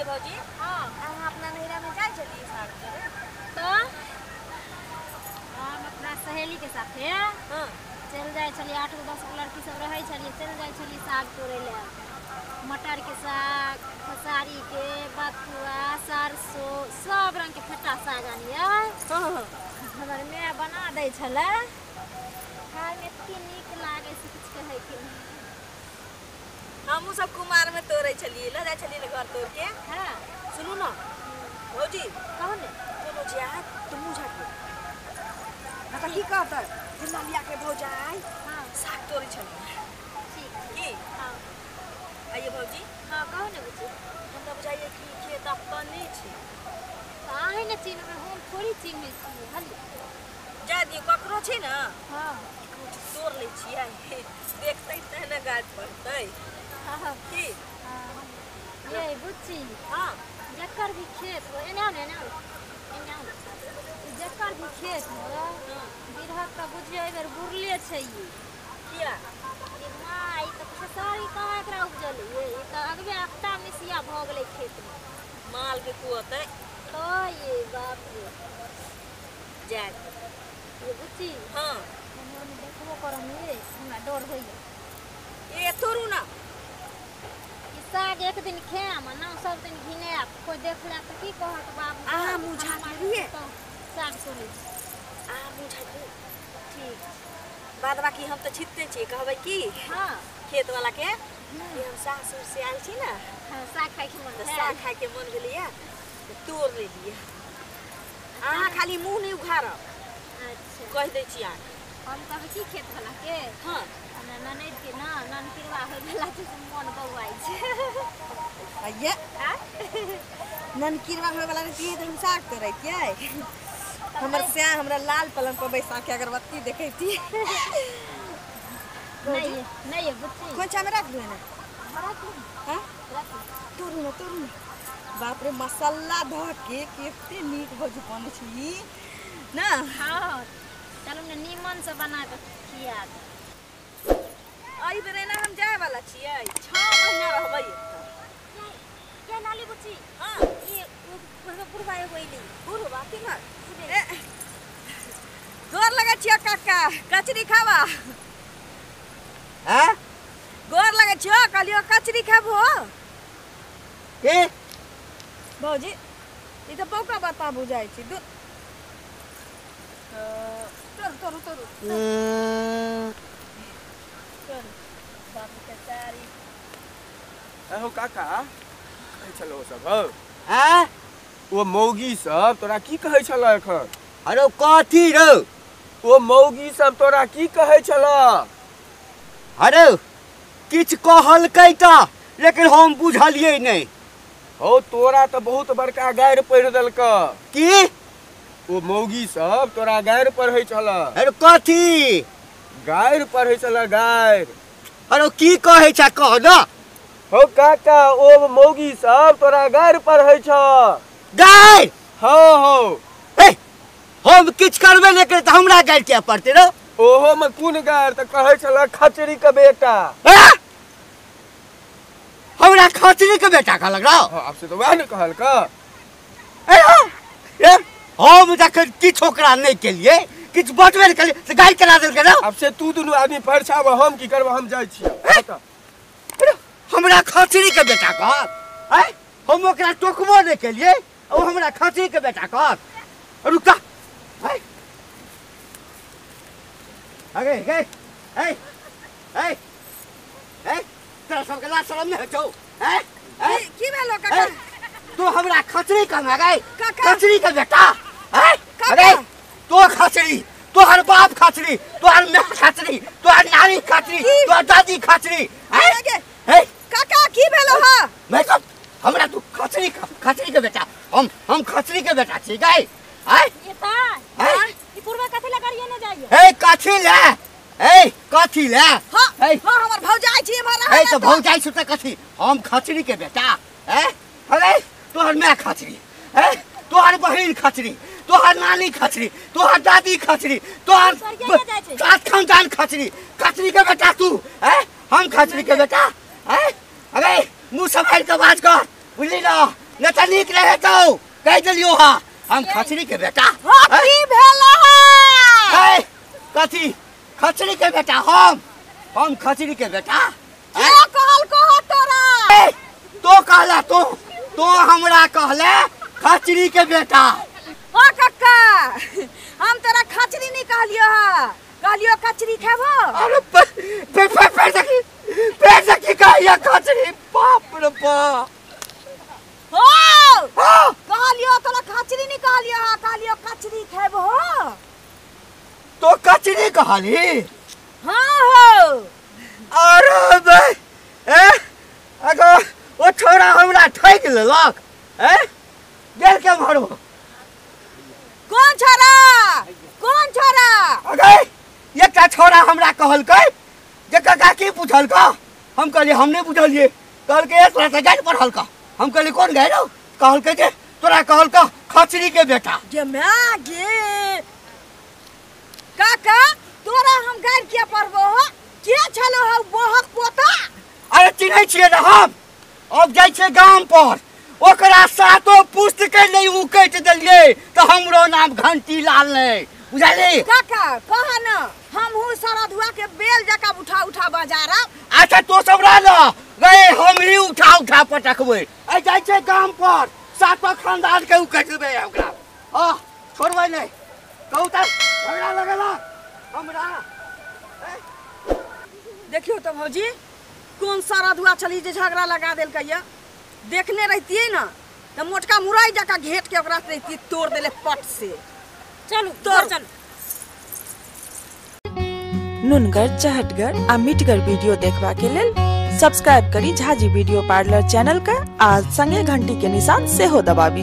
ये भौजी हां हम अपना नैहरा में जाए चलिए साथ करे तो हम अपना सहेली के साथ है हां चल जाए चलिए 8-10 लड़की सब रहे चलिए चल जाए चलिए साग तोड़े ले मटर के साग खसारी के बथुआ सरसों सब रंग के खट्टा साग आनिए हमर में बना दे छले खाए में इतनी नीक लागे से कुछ कहे के हम सब कुमार में तोड़े चलिए ले जाए चलिए घर तोड़ के हां सुनो ना भौजी कहो ने चलो जी आज तुम झाके ना तो ही कहता जिंदा लिया के भौजाई हां साग तोड़े चलिए ठीक की हां आइए भौजी हां कहो ने बुझी हमरा बुझाइए कि खेत अपने छै काहे न चिन्ह में हम थोड़ी चिन्ह छी हली जा दियो ककरो छै ना हां तोड़ ले छियै देखतै त ना गाछ पड़तै हां की ये बुच्ची हां जकर भी खेत हो एना जकर भी खेत हो बिरहत का बुझियो एबर बुरले छै ये किया ये माई त खेसारी कहाँ एकरा उपजल ये त अगबे अक्टा मिसिया भ गेलै खेत में माल के कुअतै तो ये बाप रे जा ये बुच्ची हां हम देखबो करम ये हमरा डर होइए ए तोरू ना ई साग एक दिन खाएम ना सब दिन घिनाएब कोई देख ले त की कहत बाबू आ मुझा लिए साग तोड़े आ मुझा के ठीक बाद बाकी हम तो छिटते छी कहबै की हां खेत वाला के कि हम सासुर से आइल छी ना हां साग खाए के मन तो है साग खाए के मन भेलिए तोड़ लेलिए अहाँ खाली मुंह नहीं उघारब अच्छा कह दै छी आ हम कहबै की खेत वाला के हां हमरा ननद के ना ननकिरवा होय वाला छै से मन बौआइ छै आइए हां ननकिरवा होय वाला रहिए त हम साग तोड़ै छियै हमर से हमरा लाल पलंग पर बैसा के अगरबत्ती देखैती नहीं ये बुच्ची खोंचा में रख दो ना बड़ा तू हां रख तोरू ना बाप रे मसाला ध के केते नीक भोजी बनै छी ना हां चलो ने नीमन से बना के खिया दे आई बेरे ना हम जाए वाला छियै 6 महीना रहबै क्या नाली बुच्ची हां ये पुरवा होइली पुरवा की ना गोर लगा छियै काका कचरी खावा हैं गोर लगा छियै कहलियो कचरी खाबो के भौजी ई त पौका बता बुझाइ छी दू तोरू चल बाप के सारी हो काका कहै छलो सब हो हैं ओ मौगी सब तोरा की कहै छला एखन अरे कथी रो ओ मौगी सब तोरा की कहै छला अरे किछ कहलकै ता लेकिन हम बुझलियै नहीं हो तोरा त बहुत बड़का गायर पढ़ देलक की ओ मौगी सब तोरा गायर पढ़ै छला अरे कथी गायर पढ़ै छला गायर अरे की कहै छ कह न हो काका ओ मौगी सब तोरा गायर पढ़ै छ गाय हो हे हम किछ करबे नहीं करे त हमरा गाय के पड़ते रो ओहो में कोन गायर त कहै छला खचरी के बेटा हमरा खचरी के बेटा कहलक रो हां आपसे तो वह न कहल का ए हम जखन किछ ओकरा नहीं केलिए किछ बतबे नहीं केलिए त गाय करा देलकै रो आपसे तू दुनु आदमी परछाब हम की करब हम जाय छी हमरा खचरी के बेटा कह हम ओकरा टोकबो नहीं केलिए और हमरा खचरी के बेटा कह रुका अरे तेरा सबके लाज शरम नहीं छौ की भेलो काका तू हमरा खचरी कहना गई काका। खचरी के बेटा काका। अरे तो खचरी तोहर बाप खचरी तोहर माँ खचरी तोहर नानी खचरी तोहर दादी खचरी काका की भेलो ह मैं तो हमरा तू खचरी के बेटा हम खचरी के बेटा छी गई ये ता ई पुरवा कथि लगाइए न जाइए ए कथी ले हां हमर भौजाई छी हमरा ए तो भौजाई सुते कथी हम खचरी के बेटा अरे तोहर माँ खचरी तोहर बहिन खचरी तोहर नानी खचरी तोहर दादी खचरी तोहर सात खानदान खचरी के बेटा तू हम खचरी के बेटा अरे मुंह संभाल के बात कर बुझली ना न त नीक रहे तो कह दिलियो हा हम खचरी के बेटा की भेला है कथी खचरी के बेटा हम खचरी के बेटा के कहल कह तोरा ए, तो कहला तो हमरा कहले खचरी के बेटा ओ कक्का हम तोरा खचरी नहीं कहलियो कचरी खेबो अरे पे सकी कहिया खचरी बाप रे बाप हो हाँ कहलियो तोरा खचरी नहीं कहलियो कचरी खेबो तो कचरी कहली हाँ हो अरे बे अगर वो छोरा हमरा ठैक लेलक गेल के मारो कौन छोरा अगर एकटा छोरा हमरा कहलकै जे काका की पूछलका हम कहलिए हम नहीं पूछलिए कहलकै एक से जान पढ़लका हम कहलिए कौन गए रो कहलकै जे तोरा कहलका खचरी के बेटा जे मैं गे काका तोरा हम गाड़ के पढ़बो हो के छलो हो बोहक पोता अरे चिन्है छियै न हम अब जाइ छै गाम पर ओकरा सातो पुस्तक नहीं उकैट देलिए तो हमरो नाम घंटी लाल नहीं बुझाली काका कहा न हम हूँ सरधुआ के बेल जका उठा बाजार अच्छा तो सब रह गए हम ही उठा पटकबै आई जाइ छै गाम पर सातो खानदान के उकैट देबै ओकरा छोड़बै नहीं कहू त झगड़ा लगेला हमरा देखियो तो भौजी कौन सरधुआ छली जे झगड़ा लगा देल कहिया देखने रहतिए ना तो मोटका मुराई जका घेट के ओकरा से तोड़ देले पट से चलू तोड़ चल नुनगर चहटगर आ मिटगर वीडियो देखबा के लेल सब्सक्राइब करी झाजी वीडियो पार्लर चैनल का आ संगे घंटी के निशान से हो दबाबी।